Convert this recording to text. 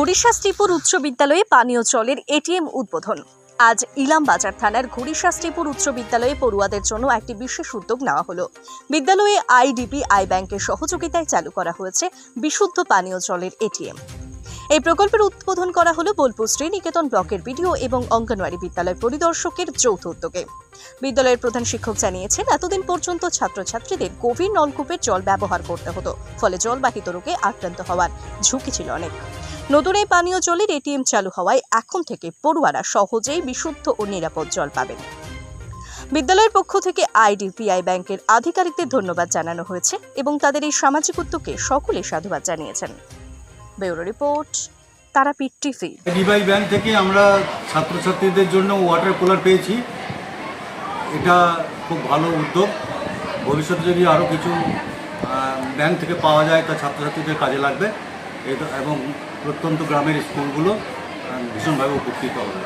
ঘড়িশা শ্রীপুর উচ্চ বিদ্যালয়ে পানীয় জলের এটিএম উদ্বোধন। আজ ইলামবাজার থানার ঘড়িশা শ্রীপুর উচ্চ বিদ্যালয়ে পড়ুয়াদের জন্য একটি বিশেষ উদ্যোগ নেওয়া হলো। বিদ্যালয়ে আইডিবিআই ব্যাংকের সহযোগিতায় চালু করা হয়েছে বিশুদ্ধ পানীয় জলের এটিএম। এই প্রকল্পের উদ্বোধন করা হলো বোলপুর শ্রীনিকেতন ব্লকের বিডিও এবং অঙ্গনওয়াড়ি বিদ্যালয় পরিদর্শকের যৌথ উদ্যোগে। বিদ্যালয়ের প্রধান শিক্ষক জানিয়েছেন, এতদিন পর্যন্ত ছাত্রছাত্রীদের গভীর নলকূপের জল ব্যবহার করতে হতো, ফলে জলবাহিত রোগে আক্রান্ত হওয়ার ঝুঁকি ছিল অনেক। নতুন এই পানীয় জলের এটিএম চালু হওয়ায় এখন থেকে পড়ুয়ারা সহজেই বিশুদ্ধ ও নিরাপদ জল পাবেন। বিদ্যালয়ের পক্ষ থেকে আইডিবিআই ব্যাংকের আধিকারিকদের ধন্যবাদ জানানো হয়েছে এবং তাদের এই সামাজিক উদ্যোগকে সকলে সাধুবাদ জানিয়েছেন। Bureau report, Tarapith TV. IDBI bank থেকে আমরা ছাত্রছাত্রীদের জন্য ওয়াটার কুলার পেয়েছি। এটা খুব ভালো উদ্যোগ। ভবিষ্যতে যদি আরও কিছু ব্যাংক থেকে পাওয়া যায় তা ছাত্রছাত্রীদের কাজে লাগবে এবং প্রত্যন্ত গ্রামের স্কুলগুলো ভীষণভাবে উপকৃত হবে।